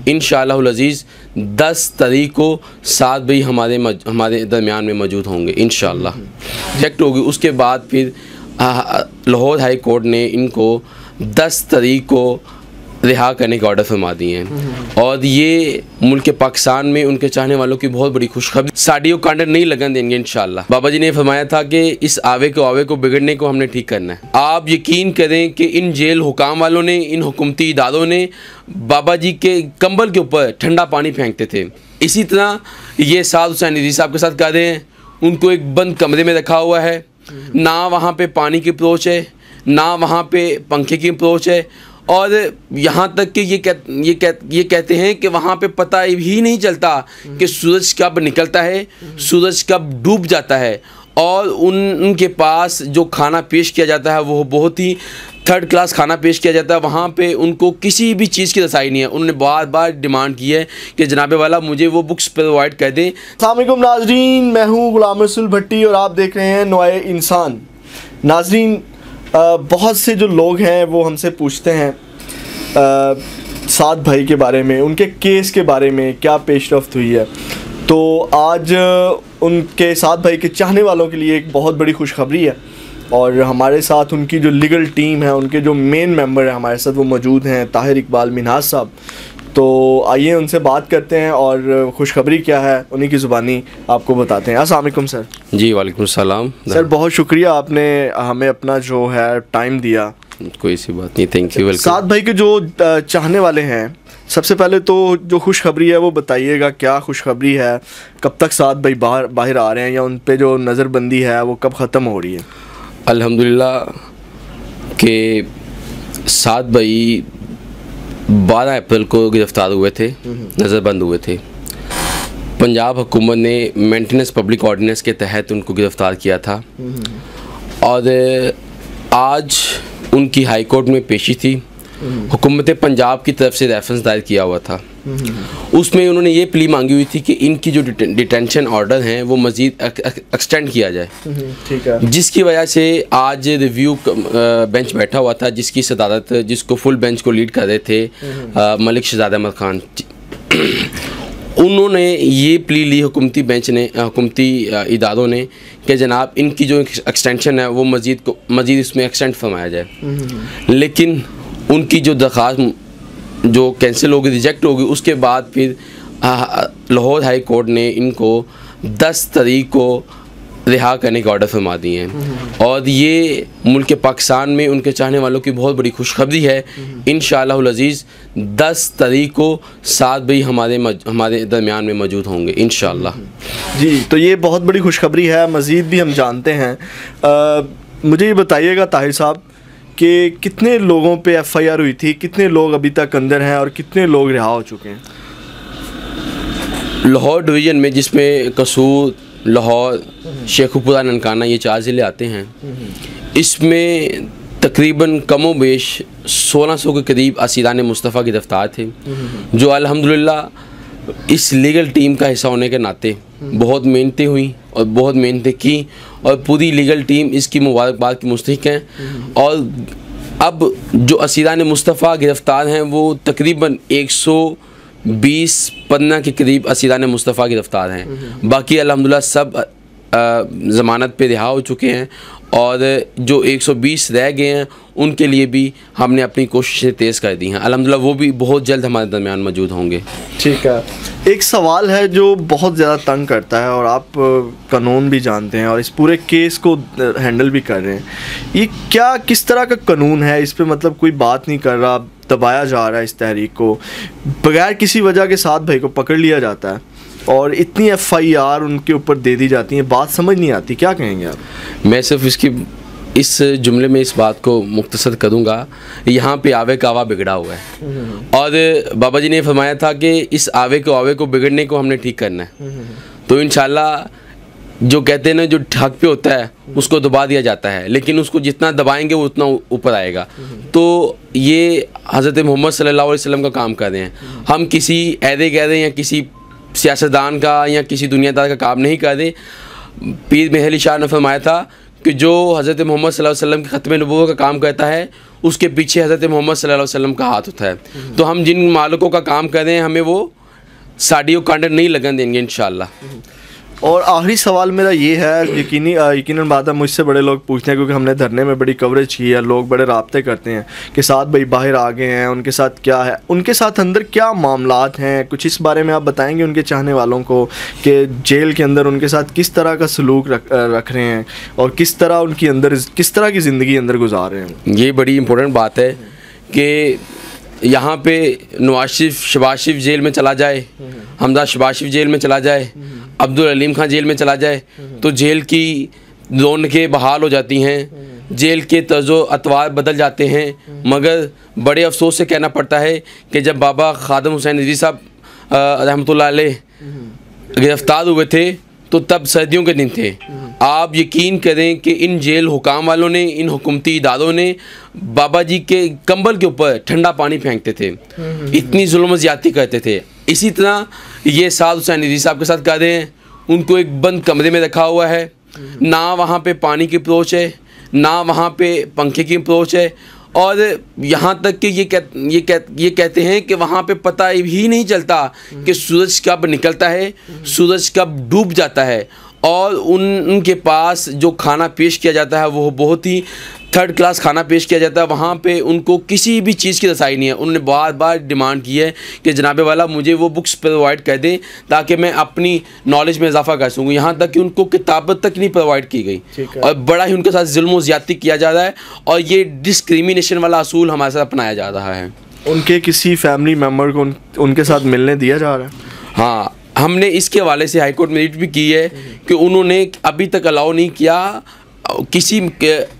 इंशाअल्लाह अज़ीज़ 10 तारीख को साद भाई हमारे दरमियान में मौजूद होंगे इंशाअल्लाह। रिजेक्ट होगी, उसके बाद फिर लाहौर हाई कोर्ट ने इनको 10 तारीख को रिहा करने के ऑर्डर फरमा दिए हैं। और ये मुल्क पाकिस्तान में उनके चाहने वालों की बहुत बड़ी खुशखबरी, साड़ियों कांडर नहीं लगन देंगे इंशाअल्लाह। बाबा जी ने फरमाया था कि इस आवे को बिगड़ने को हमने ठीक करना है। आप यकीन करें कि इन जेल हुकाम वालों ने, इन हुकूमती इदारों ने बाबा जी के कंबल के ऊपर ठंडा पानी फेंकते थे। इसी तरह ये साद हुसैन रिजवी साहब के साथ कर रहे हैं। उनको एक बंद कमरे में रखा हुआ है, ना वहाँ पे पानी की अप्रोच है, ना वहाँ पे पंखे की अप्रोच है, और यहाँ तक कि ये कहते हैं कि वहाँ पे पता ही नहीं चलता कि सूरज कब निकलता है, सूरज कब डूब जाता है। और उनके पास जो खाना पेश किया जाता है वो बहुत ही थर्ड क्लास खाना पेश किया जाता है। वहाँ पे उनको किसी भी चीज़ की रसाई नहीं है। उन्होंने बार बार डिमांड की है कि जनाबे वाला मुझे वो बुक्स प्रोवाइड कर दें। अस्सलाम वालेकुम नाजरीन, मैं हूँ गुलाम रसूल भट्टी और आप देख रहे हैं नोए इंसान। नाजरीन, बहुत से जो लोग हैं वो हमसे पूछते हैं साद भाई के बारे में, उनके केस के बारे में क्या पेशरफ्त हुई है। तो आज उनके साद भाई के चाहने वालों के लिए एक बहुत बड़ी खुशखबरी है और हमारे साथ उनकी जो लीगल टीम है, उनके जो मेन मेंबर हैं हमारे साथ, वो मौजूद हैं, ताहिर इकबाल मिन्हाज साहब। तो आइए उनसे बात करते हैं और खुशखबरी क्या है उन्हीं की ज़ुबानी आपको बताते हैं। अस्सलाम वालेकुम सर। जी वालेकुम सलाम सर, बहुत शुक्रिया आपने हमें अपना जो है टाइम दिया। कोई सी बात नहीं, थैंक यू, वेलकम। साद भाई के जो चाहने वाले हैं, सबसे पहले तो जो खुशखबरी है वो बताइएगा, क्या खुशखबरी है, कब तक साद भाई बाहर आ रहे हैं, या उन पे जो नज़रबंदी है वो कब ख़त्म हो रही है? अल्हम्दुलिल्लाह कि साद भाई 12 अप्रैल को गिरफ़्तार हुए थे, नज़रबंद हुए थे। पंजाब हुकूमत ने मेंटेनेंस पब्लिक ऑर्डिनेंस के तहत उनको गिरफ़्तार किया था और आज उनकी हाई कोर्ट में पेशी थी। हुकूमत पंजाब की तरफ से रेफरेंस दायर किया हुआ था। उसमें उन्होंने ये प्ली मांगी हुई थी कि इनकी जो डिटेंशन ऑर्डर हैं वो मज़ीद एक्सटेंड किया जाए। ठीक है। जिसकी वजह से आज रिव्यू बेंच बैठा हुआ था, जिसकी सदारत, जिसको फुल बेंच को लीड कर रहे थे मलिक शहजाद अहमद खान। उन्होंने ये प्ली ली हुकूमती बेंच ने, हुकूमती इदारों ने, कि जनाब इनकी जो एक्सटेंशन है वो मज़ीद इसमें एक्सटेंड फरमाया जाए। लेकिन उनकी जो दरख्वास्त जो कैंसिल होगी, रिजेक्ट होगी, उसके बाद फिर लाहौर हाई कोर्ट ने इनको 10 तारीख को रिहा करने के ऑर्डर फरमा दिए हैं। और ये मुल्क पाकिस्तान में उनके चाहने वालों की बहुत बड़ी खुशखबरी है। इंशाअल्लाह अज़ीज़ 10 तारीख को साद भाई हमारे दरमियान में मौजूद होंगे इंशाअल्लाह। जी, तो ये बहुत बड़ी खुशखबरी है। मज़ीद भी हम जानते हैं। मुझे ये बताइएगा ताहिर साहब कि कितने लोगों पे FIR हुई थी, कितने लोग अभी तक अंदर हैं और कितने लोग रिहा हो चुके हैं? लाहौर डिवीज़न में, जिसमें कसूर, लाहौर, शेखुपुरा, ननकाना, ये 4 ज़िले आते हैं, इसमें तकरीबन कमो बेश 1600 के करीब असीरान मुस्तफ़ा गिरफ़्तार थे, जो अल्हम्दुलिल्लाह इस लीगल टीम का हिस्सा होने के नाते बहुत मेहनतें हुई और बहुत मेहनतें की और पूरी लीगल टीम इसकी मुबारकबाद की मुस्तहिक हैं। और अब जो असीरान मुस्तफ़ा गिरफ़्तार हैं वो तकरीबन 120 पन्ना के करीब असीरान मुस्तफ़ा गिरफ़्तार हैं। बाकी अल्हम्दुलिल्लाह सब ज़मानत पे रिहा हो चुके हैं और जो 120 रह गए हैं उनके लिए भी हमने अपनी कोशिशें तेज़ कर दी हैं। अल्हम्दुलिल्लाह वो भी बहुत जल्द हमारे दरमियान मौजूद होंगे। ठीक है। एक सवाल है जो बहुत ज़्यादा तंग करता है और आप कानून भी जानते हैं और इस पूरे केस को हैंडल भी कर रहे हैं। ये क्या, किस तरह का कानून है? इस पर मतलब कोई बात नहीं कर रहा, दबाया जा रहा है इस तहरीक को, बगैर किसी वजह के साथ भाई को पकड़ लिया जाता है और इतनी FIR उनके ऊपर दे दी जाती है। बात समझ नहीं आती, क्या कहेंगे आप? मैं सिर्फ इस जुमले में इस बात को मुख्तसर करूँगा, यहाँ पे आवे का आवा बिगड़ा हुआ है और बाबा जी ने फरमाया था कि इस आवे को बिगड़ने को हमने ठीक करना है। तो इंशाल्लाह जो कहते हैं ना, जो हक पे होता है उसको दबा दिया जाता है, लेकिन उसको जितना दबाएंगे वो उतना ऊपर आएगा। तो ये हज़रत मोहम्मद सल्लल्लाहु अलैहि वसल्लम का काम कर रहे हैं। हम किसी ऐदे गैदे या किसी सियासतदान का या किसी दुनियादार का काम नहीं कर रहे। पीर महली शाह ने फरमाया था कि जो हज़रत मोहम्मद सल्लल्लाहु अलैहि वसल्लम के ख़त्म नबूवत का काम करता है उसके पीछे हज़रत मोहम्मद सल्लल्लाहु अलैहि वसल्लम का हाथ होता है। तो हम जिन मालिकों का काम कर रहे हैं हमें वो साड़ियों कांडर नहीं लगन देंगे इंशाअल्लाह। और आखिरी सवाल मेरा ये है, यकीनन बात है मुझसे बड़े लोग पूछते हैं क्योंकि हमने धरने में बड़ी कवरेज की है, लोग बड़े राब्ते करते हैं कि साथ भाई बाहर आ गए हैं, उनके साथ क्या है, उनके साथ अंदर क्या मामलात हैं, कुछ इस बारे में आप बताएंगे उनके चाहने वालों को कि जेल के अंदर उनके साथ किस तरह का सलूक रख रहे हैं और किस तरह की ज़िंदगी अंदर गुजार रहे हैं। ये बड़ी इंपॉर्टेंट बात है कि यहाँ पे नवाज शरीफ शहबाज शरीफ जेल में चला जाए, हमजा शहबाज शरीफ जेल में चला जाए, अब्दुल अलीम खान जेल में चला जाए तो जेल की रौनकें बहाल हो जाती हैं, जेल के तर्ज़ो अतवार बदल जाते हैं। मगर बड़े अफसोस से कहना पड़ता है कि जब बाबा खादम हुसैन रिज़वी साहब रहमतुल्लाह अलैह गिरफ़्तार हुए थे तो तब सर्दियों के दिन थे। आप यकीन करें कि इन जेल हुकाम वालों ने, इन हुकूमती इदारों ने बाबा जी के कंबल के ऊपर ठंडा पानी फेंकते थे, इतनी जुल्म ज़्यादती करते थे। इसी तरह ये साद हुसैन रिज़वी साहब के साथ कर रहे हैं, उनको एक बंद कमरे में रखा हुआ है, ना वहाँ पे पानी की अप्रोच है, ना वहाँ पे पंखे की अप्रोच है, और यहाँ तक कि ये कहते हैं कि वहाँ पे पता भी नहीं चलता कि सूरज कब निकलता है, सूरज कब डूब जाता है। और उनके पास जो खाना पेश किया जाता है वो बहुत ही थर्ड क्लास खाना पेश किया जाता है। वहाँ पे उनको किसी भी चीज़ की रसाई नहीं है। उन्होंने बार बार डिमांड की है कि जनाबे वाला मुझे वो बुक्स प्रोवाइड कर दें ताकि मैं अपनी नॉलेज में इजाफा कर सकूँ। यहाँ तक कि उनको किताबत तक नहीं प्रोवाइड की गई और बड़ा ही उनके साथ जुल्म व ज़्यादती किया जा रहा है और ये डिस्क्रिमिनेशन वाला असूल हमारे साथ अपनाया जा रहा है। उनके किसी फैमिली मेम्बर को उनके साथ मिलने दिया जा रहा है? हाँ, हमने इसके हवाले से हाई कोर्ट में रीट भी की है कि उन्होंने अभी तक अलाउ नहीं किया, किसी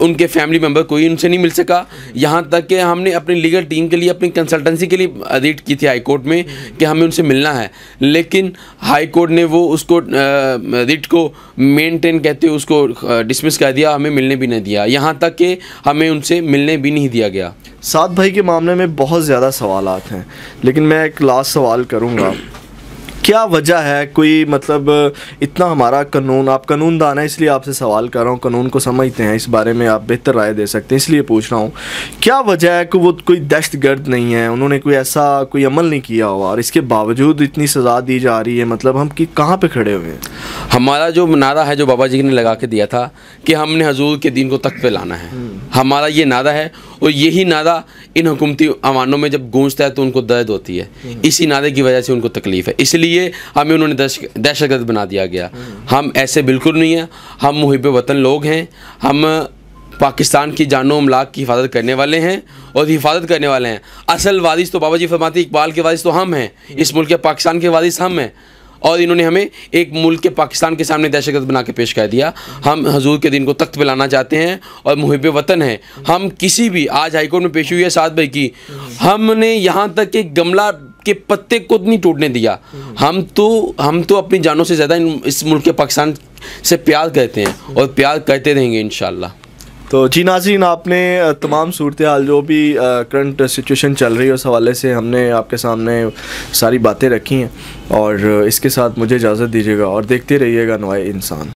उनके फैमिली मेम्बर कोई उनसे नहीं मिल सका। यहाँ तक कि हमने अपनी लीगल टीम के लिए, अपनी कंसल्टेंसी के लिए रीट की थी हाई कोर्ट में कि हमें उनसे मिलना है, लेकिन हाई कोर्ट ने वो उसको रीट को मेंटेन कहते हुए उसको डिसमिस कर दिया, हमें मिलने भी नहीं दिया। यहाँ तक कि हमें उनसे मिलने भी नहीं दिया गया। साद भाई के मामले में बहुत ज़्यादा सवालात हैं, लेकिन मैं एक लास्ट सवाल करूँगा, क्या वजह है कोई मतलब इतना हमारा कानून, आप कानूनदान है इसलिए आपसे सवाल कर रहा हूँ, कानून को समझते हैं, इस बारे में आप बेहतर राय दे सकते हैं इसलिए पूछ रहा हूँ, क्या वजह है कि वो कोई दहशतगर्द नहीं है, उन्होंने कोई अमल नहीं किया हुआ और इसके बावजूद इतनी सज़ा दी जा रही है? मतलब हम कहाँ पे खड़े हुए हैं? हमारा जो नारा है जो बाबा जी ने लगा के दिया था कि हमने हजूर के दीन को तख्त पे लाना है, हमारा ये नारा है और यही नारा इन हुकूमती अवानों में जब गूंजता है तो उनको दर्द होती है। इसी नारे की वजह से उनको तकलीफ़ है, इसलिए हमें उन्होंने दहशतगर्द बना दिया गया। हम ऐसे बिल्कुल नहीं हैं, हम मुहिब वतन लोग हैं, हम पाकिस्तान की जानो अमलाक की हिफाजत करने वाले हैं और हिफाजत करने वाले हैं। असल वारिस तो बाबा जी फरमाते इकबाल के वारिस तो हम हैं, इस मुल्क के पाकिस्तान के वारिस हम हैं और इन्होंने हमें एक मुल्क के पाकिस्तान के सामने दहशतगर्द बना के पेश कर दिया। हम हजूर के दिन को तख्त पे लाना चाहते हैं और मुहिब वतन हैं। हम किसी भी, आज हाईकोर्ट में पेश हुई है साद भाई की, हमने यहाँ तक कि गमला के पत्ते को नहीं टूटने दिया। हम तो अपनी जानों से ज़्यादा इस मुल्क के पाकिस्तान से प्यार करते हैं और प्यार करते रहेंगे इंशाअल्लाह। तो जी नाज़रीन, आपने तमाम सूरत हाल जो भी करंट सिचुएशन चल रही है उस हवाले से हमने आपके सामने सारी बातें रखी हैं और इसके साथ मुझे इजाज़त दीजिएगा और देखते रहिएगा नवाए इंसान।